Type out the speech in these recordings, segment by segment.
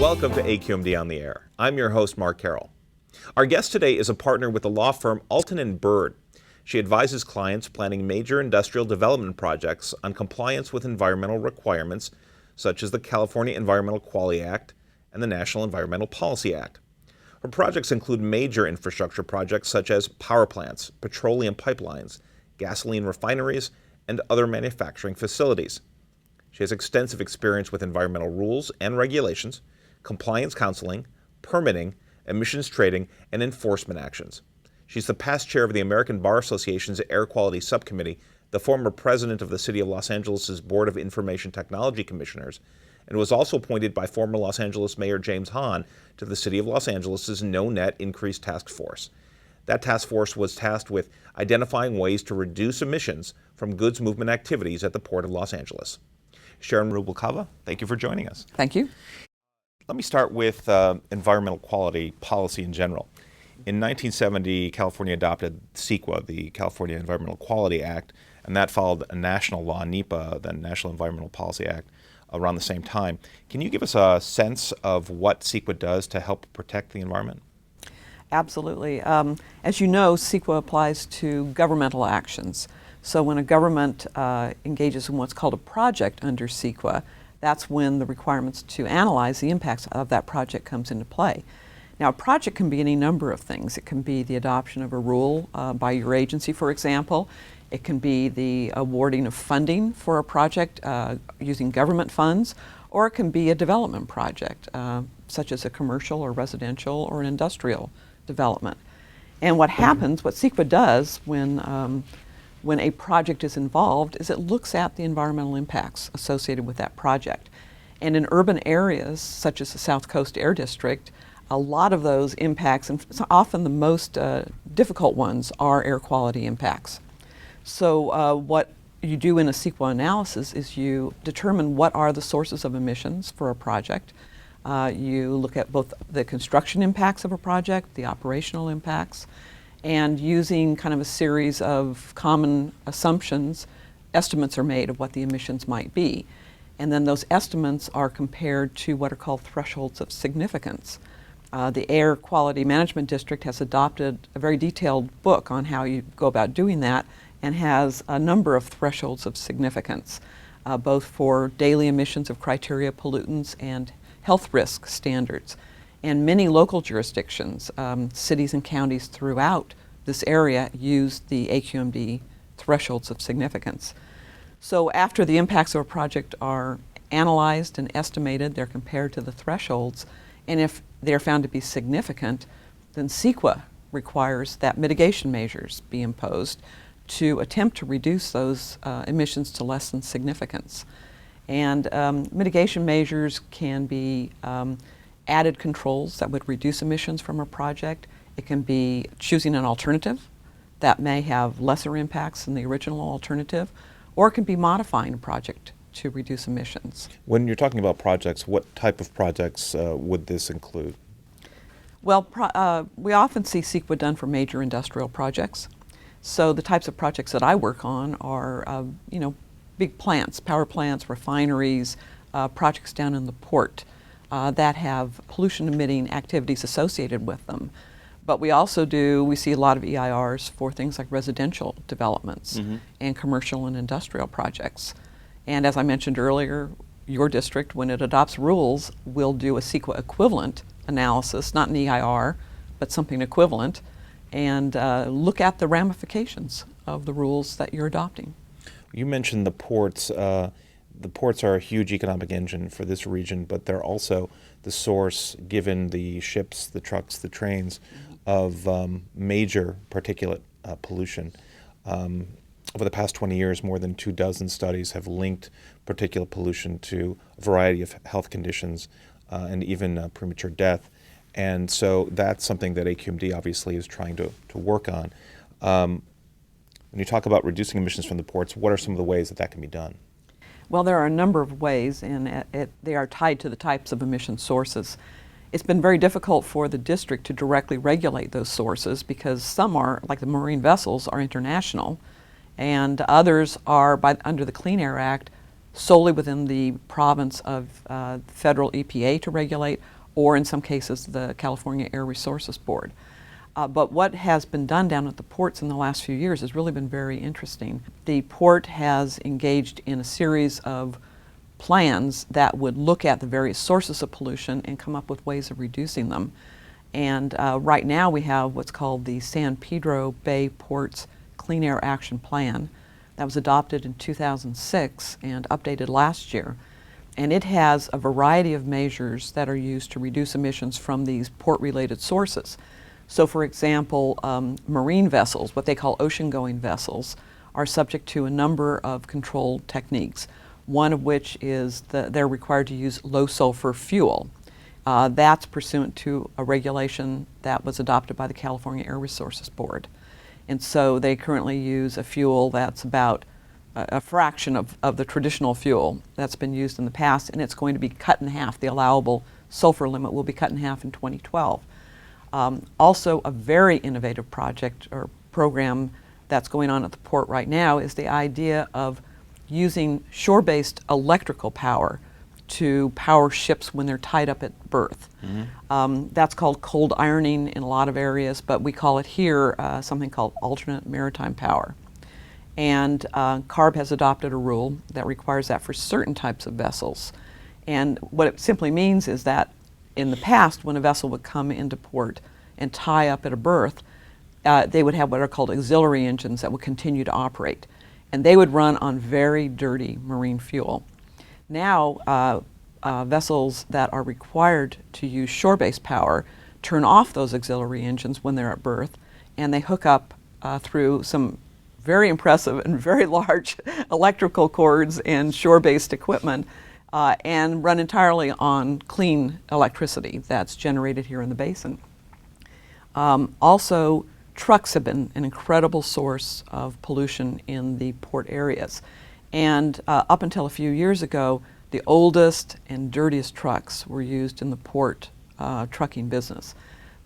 Welcome to AQMD on the Air. I'm your host, Mark Carroll. Our guest today is a partner with the law firm Alston Bird. She advises clients planning major industrial development projects on compliance with environmental requirements such as the California Environmental Quality Act and the National Environmental Policy Act. Her projects include major infrastructure projects such as power plants, petroleum pipelines, gasoline refineries, and other manufacturing facilities. She has extensive experience with environmental rules and regulations, compliance counseling, permitting, emissions trading, and enforcement actions. She's the past chair of the American Bar Association's Air Quality Subcommittee, the former president of the City of Los Angeles' Board of Information Technology Commissioners, and was also appointed by former Los Angeles Mayor James Hahn to the City of Los Angeles' No Net Increase Task Force. That task force was tasked with identifying ways to reduce emissions from goods movement activities at the Port of Los Angeles. Sharon Rubalcava, thank you for joining us. Thank you. Let me start with environmental quality policy in general. In 1970, California adopted CEQA, the California Environmental Quality Act, and that followed a national law, NEPA, the National Environmental Policy Act, around the same time. Can you give us a sense of what CEQA does to help protect the environment? Absolutely. As you know, CEQA applies to governmental actions. So when a government engages in what's called a project under CEQA, that's when the requirements to analyze the impacts of that project comes into play. Now, a project can be any number of things. It can be the adoption of a rule by your agency, for example. It can be the awarding of funding for a project using government funds, or it can be a development project, such as a commercial or residential or an industrial development. And what happens, what CEQA does when a project is involved, is it looks at the environmental impacts associated with that project. And in urban areas, such as the South Coast Air District, a lot of those impacts, and often the most difficult ones, are air quality impacts. So what you do in a CEQA analysis is you determine what are the sources of emissions for a project. You look at both the construction impacts of a project, the operational impacts, and using kind of a series of common assumptions, estimates are made of what the emissions might be. And then those estimates are compared to what are called thresholds of significance. The Air Quality Management District has adopted a very detailed book on how you go about doing that, and has a number of thresholds of significance, both for daily emissions of criteria pollutants and health risk standards. And many local jurisdictions, cities and counties throughout this area, use the AQMD thresholds of significance. So after the impacts of a project are analyzed and estimated, they're compared to the thresholds, and if they're found to be significant, then CEQA requires that mitigation measures be imposed to attempt to reduce those emissions to less than significance. And mitigation measures can be added controls that would reduce emissions from a project. It can be choosing an alternative that may have lesser impacts than the original alternative, or it can be modifying a project to reduce emissions. When you're talking about projects, what type of projects would this include? Well, we often see CEQA done for major industrial projects. So the types of projects that I work on are, big plants, power plants, refineries, projects down in the port that have pollution-emitting activities associated with them. But we see a lot of EIRs for things like residential developments and commercial and industrial projects. And as I mentioned earlier, your district, when it adopts rules, will do a CEQA equivalent analysis, not an EIR, but something equivalent, and look at the ramifications of the rules that you're adopting. You mentioned the ports. The ports are a huge economic engine for this region, but they're also the source, given the ships, the trucks, the trains, of major particulate pollution. Over the past 20 years, more than 24 studies have linked particulate pollution to a variety of health conditions and even premature death. And so that's something that AQMD obviously is trying to work on. When you talk about reducing emissions from the ports, what are some of the ways that can be done? Well, there are a number of ways, and they are tied to the types of emission sources. It's been very difficult for the district to directly regulate those sources because some are, like the marine vessels, are international, and others are, under the Clean Air Act, solely within the province of federal EPA to regulate, or in some cases the California Air Resources Board. But what has been done down at the ports in the last few years has really been very interesting. The port has engaged in a series of plans that would look at the various sources of pollution and come up with ways of reducing them. And right now we have what's called the San Pedro Bay Ports Clean Air Action Plan that was adopted in 2006 and updated last year. And it has a variety of measures that are used to reduce emissions from these port-related sources. So for example, marine vessels, what they call ocean-going vessels, are subject to a number of control techniques, one of which is they're required to use low-sulfur fuel. That's pursuant to a regulation that was adopted by the California Air Resources Board. And so they currently use a fuel that's about a fraction of the traditional fuel that's been used in the past, and it's going to be cut in half. The allowable sulfur limit will be cut in half in 2012. Also, a very innovative project or program that's going on at the port right now is the idea of using shore-based electrical power to power ships when they're tied up at berth. That's called cold ironing in a lot of areas, but we call it here something called alternate maritime power. And CARB has adopted a rule that requires that for certain types of vessels. And what it simply means is that in the past, when a vessel would come into port and tie up at a berth, they would have what are called auxiliary engines that would continue to operate. And they would run on very dirty marine fuel. Now, vessels that are required to use shore-based power turn off those auxiliary engines when they're at berth, and they hook up through some very impressive and very large electrical cords and shore-based equipment and run entirely on clean electricity that's generated here in the basin. Also, trucks have been an incredible source of pollution in the port areas. And up until a few years ago, the oldest and dirtiest trucks were used in the port trucking business.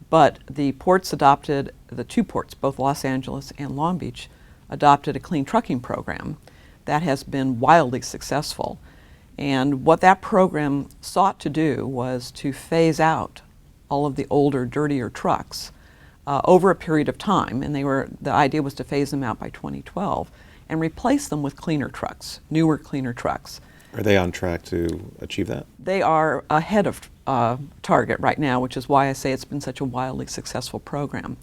But the ports adopted, the two ports, both Los Angeles and Long Beach, adopted a clean trucking program that has been wildly successful. And what that program sought to do was to phase out all of the older, dirtier trucks over a period of time, and the idea was to phase them out by 2012 and replace them with cleaner trucks, newer, cleaner trucks. Are they on track to achieve that? They are ahead of target right now, which is why I say it's been such a wildly successful program.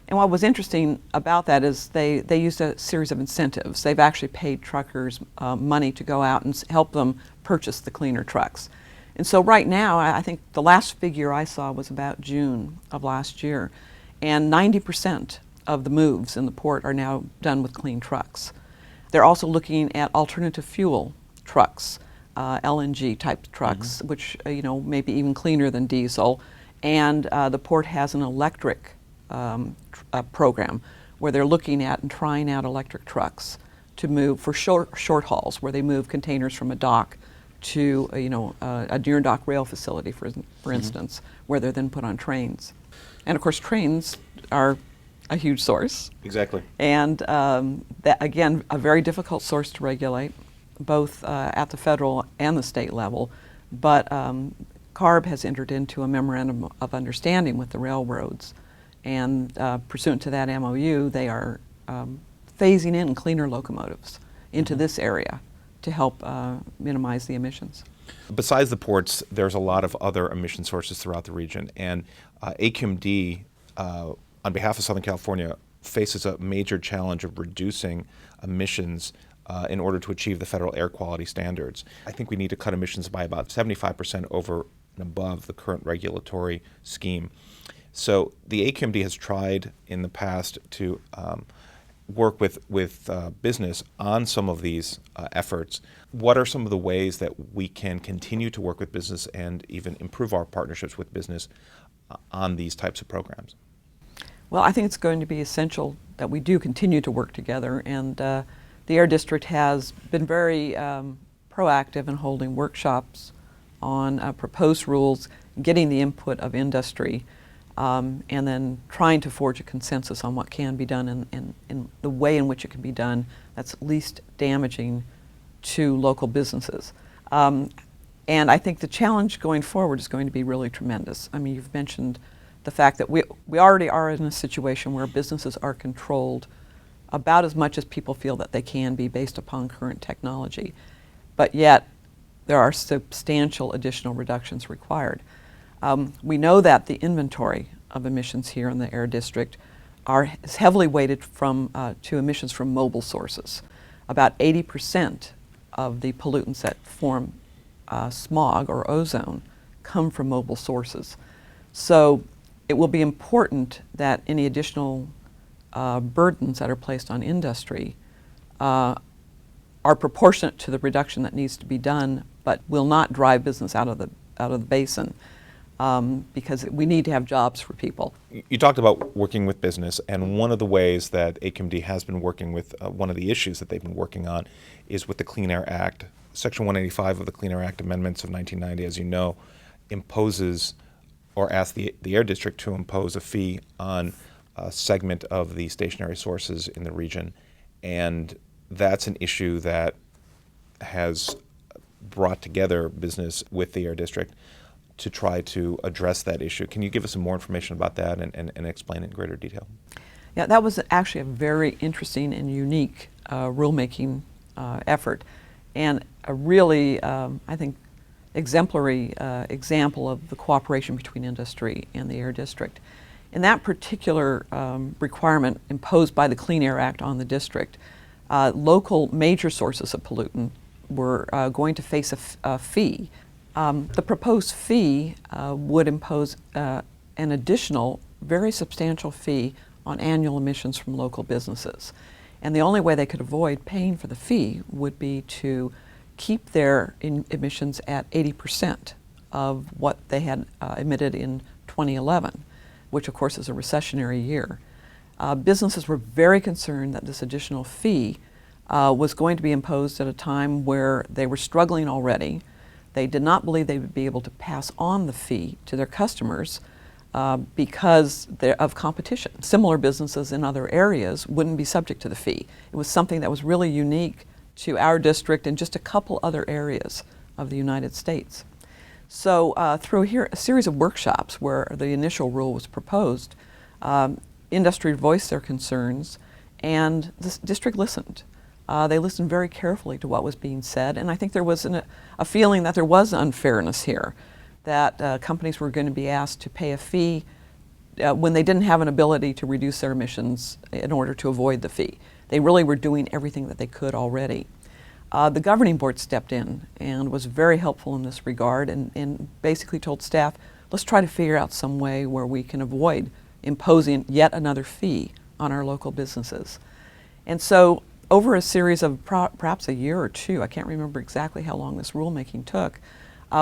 And what was interesting about that is they used a series of incentives. They've actually paid truckers money to go out and help them purchase the cleaner trucks. And so right now, I think the last figure I saw was about June of last year, and 90% of the moves in the port are now done with clean trucks. They're also looking at alternative fuel trucks, LNG type trucks, which may be even cleaner than diesel. And the port has an electric program where they're looking at and trying out electric trucks to move for short hauls, where they move containers from a dock to a near dock rail facility, for instance, where they're then put on trains. And of course, trains are a huge source. Exactly. And that, again, a very difficult source to regulate, both at the federal and the state level. But CARB has entered into a memorandum of understanding with the railroads. And pursuant to that MOU, they are phasing in cleaner locomotives into this area to help minimize the emissions. Besides the ports, there's a lot of other emission sources throughout the region. And AQMD, on behalf of Southern California, faces a major challenge of reducing emissions in order to achieve the federal air quality standards. I think we need to cut emissions by about 75% over and above the current regulatory scheme. So the AQMD has tried in the past to work with business on some of these efforts. What are some of the ways that we can continue to work with business and even improve our partnerships with business on these types of programs? Well, I think it's going to be essential that we do continue to work together, and the Air District has been very proactive in holding workshops on proposed rules, getting the input of industry, and then trying to forge a consensus on what can be done and the way in which it can be done that's least damaging to local businesses. And I think the challenge going forward is going to be really tremendous. I mean, you've mentioned the fact that we already are in a situation where businesses are controlled about as much as people feel that they can be based upon current technology. But yet, there are substantial additional reductions required. We know that the inventory of emissions here in the Air District is heavily weighted to emissions from mobile sources. About 80% of the pollutants that form smog or ozone come from mobile sources. So it will be important that any additional burdens that are placed on industry are proportionate to the reduction that needs to be done, but will not drive business out of the basin, because we need to have jobs for people. You talked about working with business, and one of the ways that AQMD has been working with, one of the issues that they've been working on is with the Clean Air Act. Section 185 of the Clean Air Act amendments of 1990, as you know, imposes or asks the Air District to impose a fee on a segment of the stationary sources in the region. And that's an issue that has brought together business with the Air District to try to address that issue. Can you give us some more information about that and explain it in greater detail? Yeah, that was actually a very interesting and unique rulemaking effort, and a really, I think, exemplary example of the cooperation between industry and the Air District. In that particular requirement imposed by the Clean Air Act on the district, local major sources of pollutant were going to face a fee. The proposed fee would impose an additional, very substantial fee on annual emissions from local businesses. And the only way they could avoid paying for the fee would be to keep their emissions at 80% of what they had emitted in 2011, which of course is a recessionary year. Businesses were very concerned that this additional fee was going to be imposed at a time where they were struggling already. They did not believe they would be able to pass on the fee to their customers because of competition. Similar businesses in other areas wouldn't be subject to the fee. It was something that was really unique to our district and just a couple other areas of the United States. So through here, a series of workshops where the initial rule was proposed, industry voiced their concerns, and the district listened. They listened very carefully to what was being said, and I think there was a feeling that there was unfairness here, that companies were going to be asked to pay a fee when they didn't have an ability to reduce their emissions in order to avoid the fee. They really were doing everything that they could already. The governing board stepped in and was very helpful in this regard and basically told staff, let's try to figure out some way where we can avoid imposing yet another fee on our local businesses. And so over a series of perhaps a year or two, I can't remember exactly how long this rulemaking took,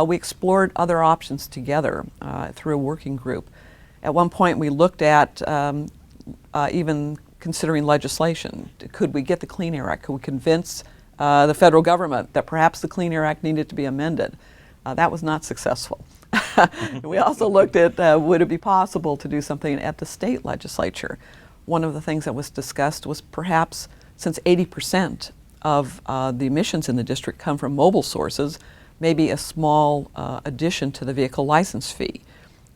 we explored other options together through a working group. At one point we looked at even considering legislation. Could we get the Clean Air Act? Could we convince the federal government that perhaps the Clean Air Act needed to be amended? That was not successful. We also looked at would it be possible to do something at the state legislature. One of the things that was discussed was perhaps, since 80% of the emissions in the district come from mobile sources, maybe a small addition to the vehicle license fee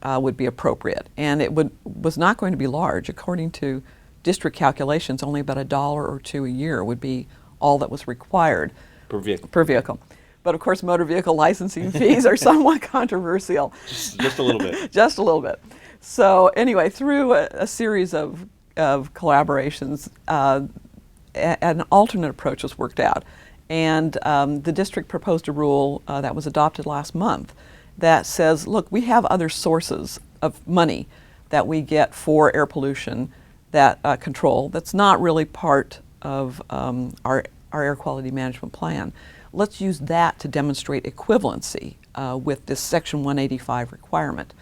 would be appropriate. And it was not going to be large. According to district calculations, only about $1 or $2 a year would be all that was required Per vehicle. per vehicle. But of course, motor vehicle licensing fees are somewhat controversial. Just a little bit. Just a little bit. So anyway, through a series of collaborations, an alternate approach was worked out. And the district proposed a rule that was adopted last month that says, look, we have other sources of money that we get for air pollution that control that's not really part of our air quality management plan. Let's use that to demonstrate equivalency with this Section 185 requirement.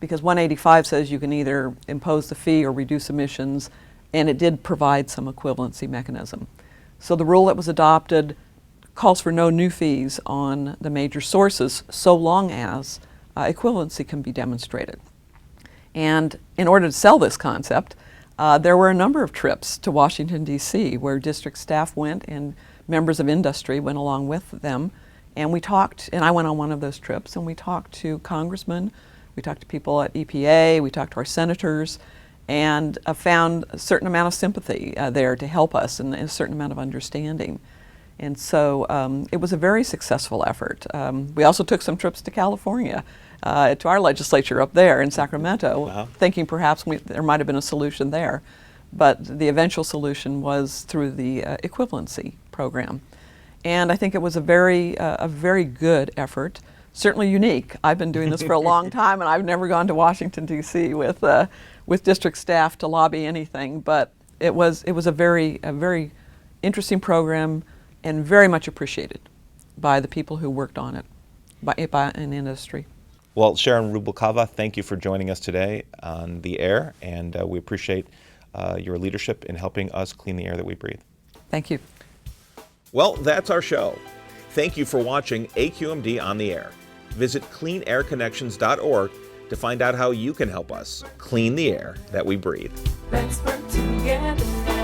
Because 185 says you can either impose the fee or reduce emissions, and it did provide some equivalency mechanism. So the rule that was adopted calls for no new fees on the major sources so long as equivalency can be demonstrated. And in order to sell this concept, there were a number of trips to Washington, D.C., where district staff went and members of industry went along with them. And we talked, and I went on one of those trips, and we talked to congressmen, we talked to people at EPA, we talked to our senators, and found a certain amount of sympathy there to help us and a certain amount of understanding. And so it was a very successful effort. We also took some trips to California, to our legislature up there in Sacramento, Wow. thinking perhaps there might have been a solution there. But the eventual solution was through the equivalency program. And I think it was a very good effort, certainly unique. I've been doing this for a long time, and I've never gone to Washington, D.C. with district staff to lobby anything. But it was a very interesting program, and very much appreciated by the people who worked on it, by an industry. Well, Sharon Rubalcava, thank you for joining us today on the air, and we appreciate your leadership in helping us clean the air that we breathe. Thank you. Well, that's our show. Thank you for watching AQMD on the Air. Visit cleanairconnections.org to find out how you can help us clean the air that we breathe. Let's work together.